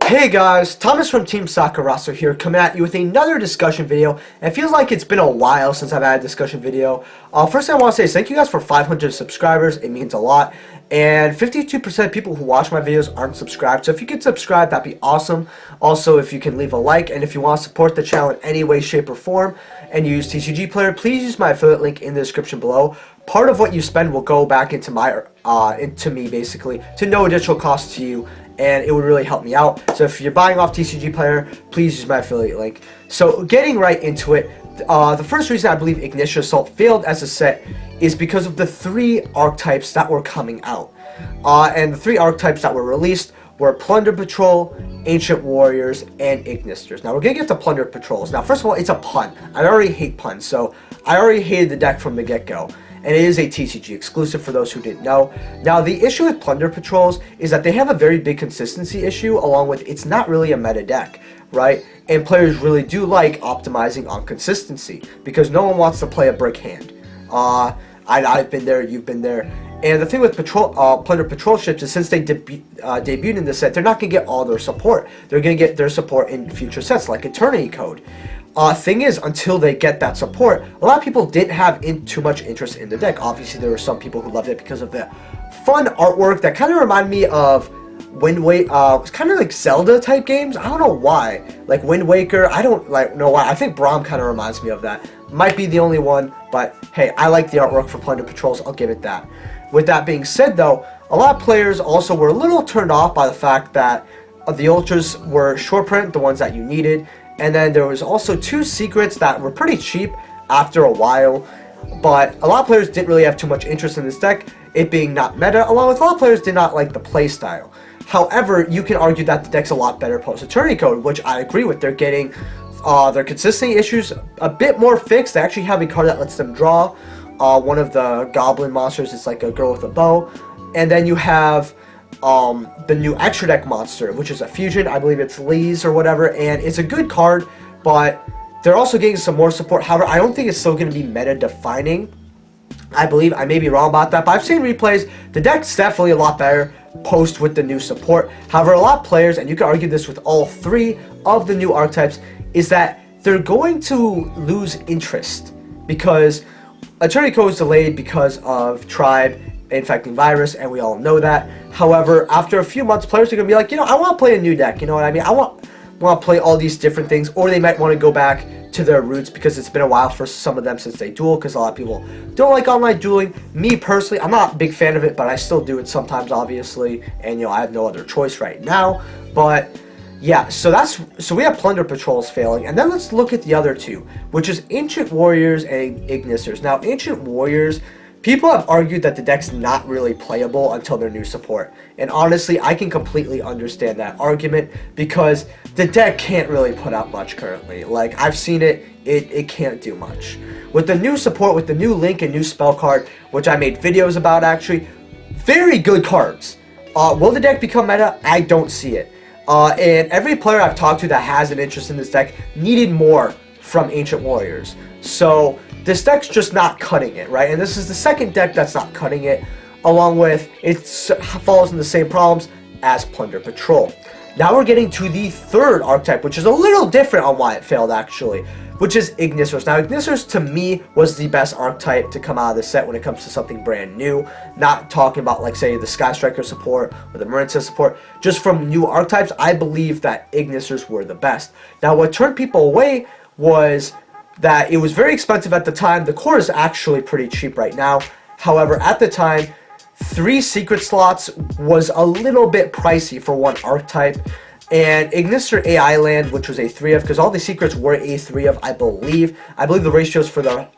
Hey guys, Thomas from Team Sakurasu here, coming at you with another discussion video. It feels like it's been a while since I've had a discussion video. First thing I want to say is thank you guys for 500 subscribers. It means a lot. And 52% of people who watch my videos aren't subscribed. So if you could subscribe, that'd be awesome. Also, if you can leave a like, and if you want to support the channel in any way, shape, or form, and you use TCG Player, please use my affiliate link in the description below. Part of what you spend will go back into me basically, to no additional cost to you, and it would really help me out. So if you're buying off TCG Player, please use my affiliate link. So getting right into it, the first reason I believe Ignition Assault failed as a set is because of the 3 archetypes that were coming out. And the 3 archetypes that were released were Plunder Patrol, Ancient Warriors, and Ignisters. Now we're going to get to Plunder Patrols. Now first of all, it's a pun. I already hate puns, so I already hated the deck from the get-go. And it is a TCG exclusive for those who didn't know. Now, the issue with Plunder Patrols is that they have a very big consistency issue, along with it's not really a meta deck, right? And players really do like optimizing on consistency, because no one wants to play a brick hand. I've been there, you've been there. And the thing with Plunder Patrol ships is since they debuted in this set, they're not going to get all their support. They're going to get their support in future sets, like Eternity Code. Thing is, until they get that support, a lot of people didn't have too much interest in the deck. Obviously, there were some people who loved it because of the fun artwork that kind of reminded me of Wind Waker. It's kind of like Zelda type games. I don't know why. Like Wind Waker, I don't know why. I think Braum kind of reminds me of that. Might be the only one, but hey, I like the artwork for Plunder Patrols. I'll give it that. With that being said, though, a lot of players also were a little turned off by the fact that the Ultras were short print, the ones that you needed. And then there was also 2 secrets that were pretty cheap after a while, but a lot of players didn't really have too much interest in this deck, it being not meta, along with a lot of players did not like the playstyle. However, you can argue that the deck's a lot better post-Eternity Code, which I agree with. They're getting their consistency issues a bit more fixed. They actually have a card that lets them draw one of the goblin monsters. It's like a girl with a bow. And then you have the new extra deck monster, which is a fusion. I believe it's Lee's or whatever, and it's a good card, but they're also getting some more support. However, I don't think it's still going to be meta defining. I believe, I may be wrong about that, but I've seen replays. The deck's definitely a lot better post with the new support. However, a lot of players, and you can argue this with all 3 of the new archetypes, is that they're going to lose interest because Eternity Code is delayed because of Tribe infecting virus, and we all know that. However, after a few months, players are going to be like, I want to play a new deck, you know what I mean? I want to play all these different things, or they might want to go back to their roots because it's been a while for some of them since they duel, because a lot of people don't like online dueling. Me personally, I'm not a big fan of it, but I still do it sometimes, obviously, and I have no other choice right now. But yeah, so we have Plunder Patrols failing, and then let's look at the other 2, which is Ancient Warriors and Ignisters. Now, Ancient Warriors, people have argued that the deck's not really playable until their new support. And honestly, I can completely understand that argument because the deck can't really put out much currently. Like, I've seen it, it can't do much. With the new support, with the new Link and new spell card, which I made videos about actually, very good cards. Will the deck become meta? I don't see it. And every player I've talked to that has an interest in this deck needed more from Ancient Warriors. So this deck's just not cutting it, right? And this is the second deck that's not cutting it, along with it falls in the same problems as Plunder Patrol. Now we're getting to the 3rd archetype, which is a little different on why it failed, actually, which is Ignisters. Now, Ignisters, to me, was the best archetype to come out of the set when it comes to something brand new. Not talking about, like, say, the Sky Striker support or the Marinta support. Just from new archetypes, I believe that Ignisters were the best. Now, what turned people away was that it was very expensive at the time. The core is actually pretty cheap right now. However, at the time, 3 secret slots was a little bit pricey for one archetype. And Ignister AI land, which was a 3 of, because all the secrets were a 3 of, I believe. I believe the ratios for the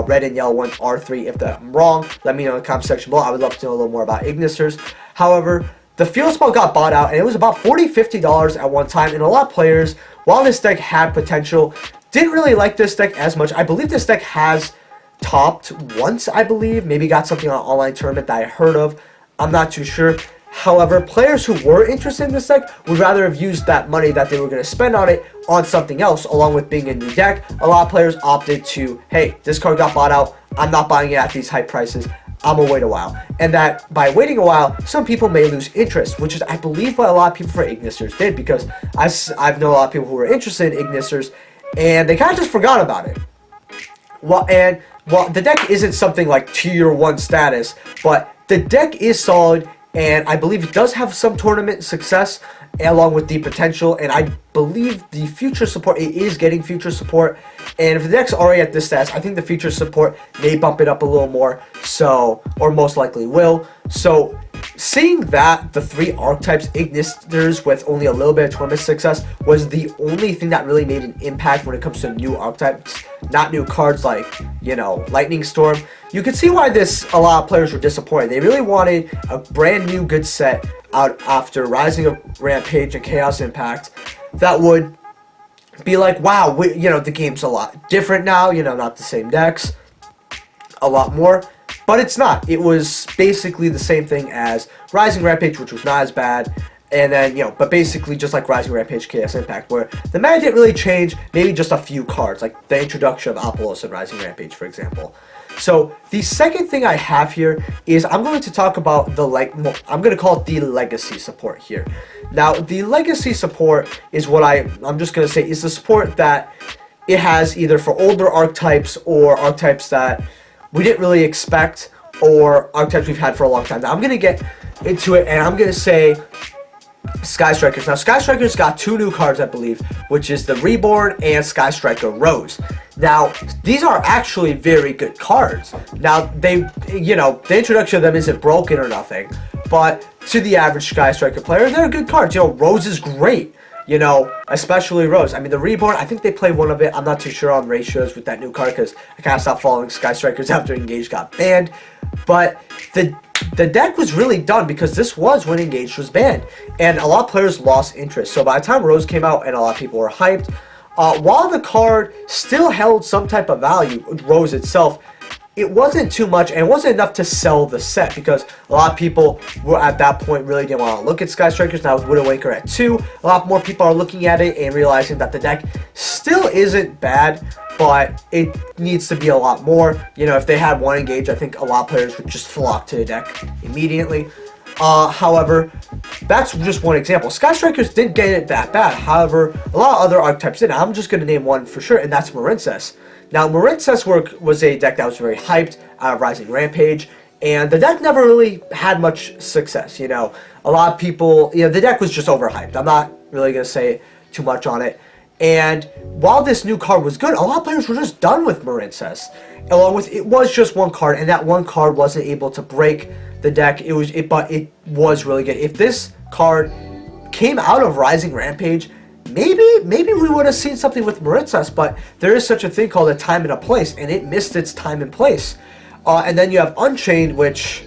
red and yellow ones are 3. If I'm wrong, let me know in the comment section below. I would love to know a little more about Ignisters. However, the field spell got bought out, and it was about $40, $50 at one time. And a lot of players, while this deck had potential, didn't really like this deck as much. I believe this deck has topped once, I believe. Maybe got something on an online tournament that I heard of. I'm not too sure. However, players who were interested in this deck would rather have used that money that they were going to spend on it on something else, along with being a new deck. A lot of players opted to, hey, this card got bought out. I'm not buying it at these high prices. I'm gonna wait a while. And that by waiting a while, some people may lose interest, which is, I believe, what a lot of people for Ignisters did, because I've known a lot of people who were interested in Ignisters, and they kind of just forgot about it. Well, the deck isn't something like tier 1 status, but the deck is solid, and I believe it does have some tournament success, along with the potential, and I believe the future support, it is getting future support, and if the deck's already at this status, I think the future support may bump it up a little more, so, or most likely will. So seeing that the 3 archetypes Ignisters with only a little bit of tournament success was the only thing that really made an impact when it comes to new archetypes, not new cards like, you know, Lightning Storm. You can see why a lot of players were disappointed. They really wanted a brand new good set out after Rising Rampage and Chaos Impact that would be like, wow, you know, the game's a lot different now, you know, not the same decks, a lot more. But it's not. It was basically the same thing as Rising Rampage, which was not as bad. And then, you know, but basically just like Rising Rampage, Chaos Impact, where the meta didn't really change, maybe just a few cards, like the introduction of Apolos and Rising Rampage, for example. So the second thing I have here is I'm going to talk about I'm going to call it the legacy support here. Now, the legacy support is what I'm just going to say is the support that it has either for older archetypes or archetypes that we didn't really expect, or archetypes we've had for a long time. Now, I'm going to get into it, and I'm going to say Sky Strikers. Now, Sky Strikers got 2 new cards, I believe, which is the Reborn and Sky Striker Rose. Now, these are actually very good cards. Now, you know, the introduction of them isn't broken or nothing, but to the average Sky Striker player, they're good cards. You know, Rose is great. You know, especially Rose. I mean, the Reborn, I think they played one of it. I'm not too sure on ratios with that new card because I kind of stopped following Sky Strikers after Engage got banned. But the deck was really done because this was when Engage was banned. And a lot of players lost interest. So by the time Rose came out and a lot of people were hyped, while the card still held some type of value, Rose itself, it wasn't too much, and it wasn't enough to sell the set because a lot of people were at that point really didn't want to look at Sky Strikers. Now with Widowmaker at 2, a lot more people are looking at it and realizing that the deck still isn't bad, but it needs to be a lot more. You know, if they had 1 Engage, I think a lot of players would just flock to the deck immediately. However, that's just one example. Sky Strikers didn't get it that bad. However, a lot of other archetypes did. I'm just going to name one for sure, and that's Marincess. Now, Marincess was a deck that was very hyped out of Rising Rampage, and the deck never really had much success. You know, a lot of people, you know, the deck was just overhyped. I'm not really going to say too much on it. And while this new card was good, a lot of players were just done with Marincess. Along with, it was just 1 card, and that 1 card wasn't able to break the deck. But it was really good. If this card came out of Rising Rampage, maybe we would have seen something with Marincess, but there is such a thing called a time and a place, and it missed its time and place. And then you have Unchained, which,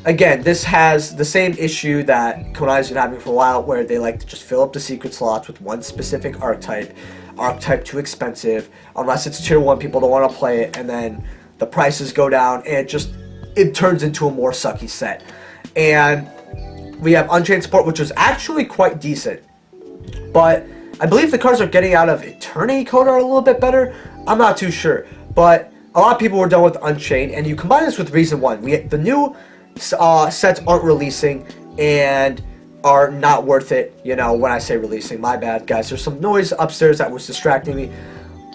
again, this has the same issue that Konami's been having for a while, where they like to just fill up the secret slots with one specific archetype. Archetype too expensive, unless it's tier 1, people don't want to play it, and then the prices go down, and it turns into a more sucky set. And we have Unchained support, which was actually quite decent, but I believe the cards are getting out of Eternity Code are a little bit better. I'm not too sure, but a lot of people were done with Unchained, and you combine this with Reason 1. The new sets aren't releasing and are not worth it. You know, when I say releasing, my bad, guys. There's some noise upstairs that was distracting me.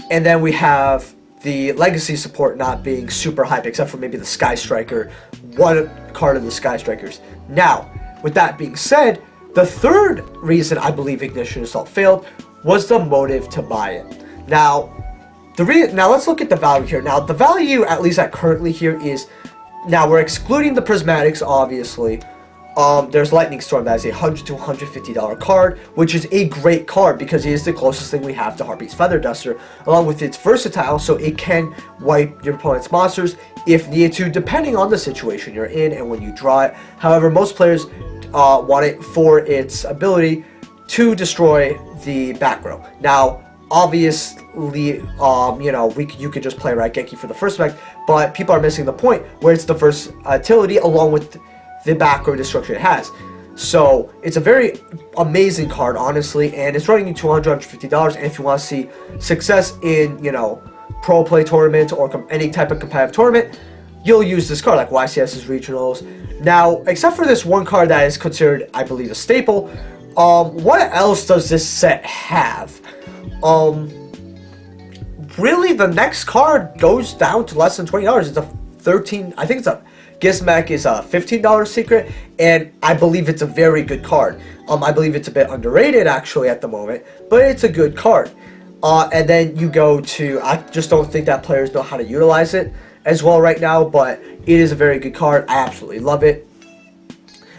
And then we have the Legacy support not being super hype, except for maybe the Sky Striker, 1 card of the Sky Strikers. Now, with that being said, the third reason I believe Ignition Assault failed was the motive to buy it. Now, let's look at the value here. Now, the value, at least at currently here, is, now we're excluding the Prismatics, obviously. There's Lightning Storm, that is a $100 to $150 card, which is a great card because it is the closest thing we have to Harpy's Feather Duster, along with its versatile, so it can wipe your opponent's monsters if needed to, depending on the situation you're in and when you draw it. However, most players want it for its ability to destroy the back row. Now, obviously, you know, you could just play Raigeki for the first effect, but people are missing the point where it's the versatility along with the back row destruction it has. So it's a very amazing card, honestly, and it's running you $200, $150. And if you want to see success in, you know, pro play tournament or any type of competitive tournament, you'll use this card, like YCS's regionals. Now, except for this one card that is considered, I believe, a staple, what else does this set have? Really, the next card goes down to less than $20. It's a 13, I think it's a Gizmek is a $15 secret, and I believe it's a very good card. I believe it's a bit underrated actually at the moment, but it's a good card. And then you go to, I just don't think that players know how to utilize it as well right now, but it is a very good card. I absolutely love it.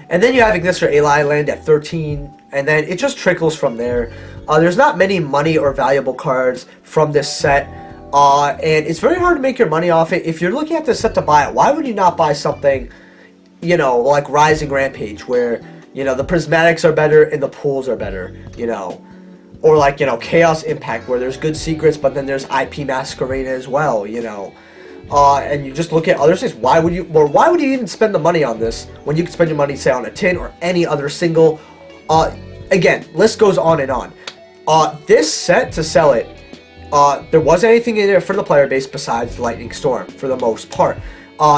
And then you have Ignister Ally Land at 13, and then it just trickles from there. There's not many money or valuable cards from this set. And it's very hard to make your money off it. If you're looking at this set to buy it, why would you not buy something, you know, like Rising Rampage, where, you know, the prismatics are better and the pools are better, you know, or like, you know, Chaos Impact, where there's good secrets, but then there's IP Masquerade as well, you know. And you just look at other things. Why would you even spend the money on this when you could spend your money, say, on a tin or any other single? Again, list goes on and on. This set, to sell it, there wasn't anything in there for the player base besides Lightning Storm for the most part.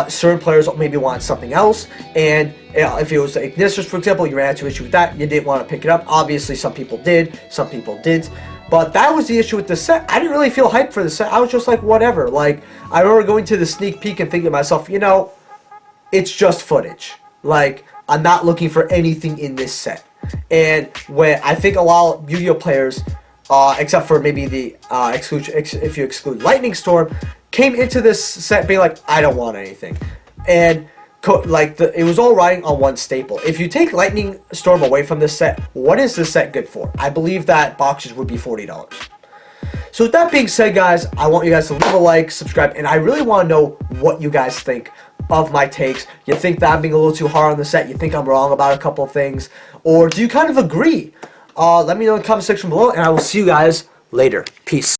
Certain players maybe want something else, and if it was the Ignisters, for example, you ran into issue with that, you didn't want to pick it up. Obviously, some people did, some people didn't. But that was the issue with the set. I didn't really feel hyped for the set. I was just like, whatever. Like, I remember going to the sneak peek and thinking to myself, you know, it's just footage. Like, I'm not looking for anything in this set. And when I think a lot of Yu-Gi-Oh players, except for maybe the if you exclude Lightning Storm, came into this set being like, I don't want anything. And it was all riding on one staple. If you take Lightning Storm away from this set, what is this set good for? I believe that boxes would be $40. So with that being said, guys, I want you guys to leave a like, subscribe, and I really want to know what you guys think of my takes. You think that I'm being a little too hard on the set? You think I'm wrong about a couple things? Or do you kind of agree? Let me know in the comment section below, and I will see you guys later. Peace.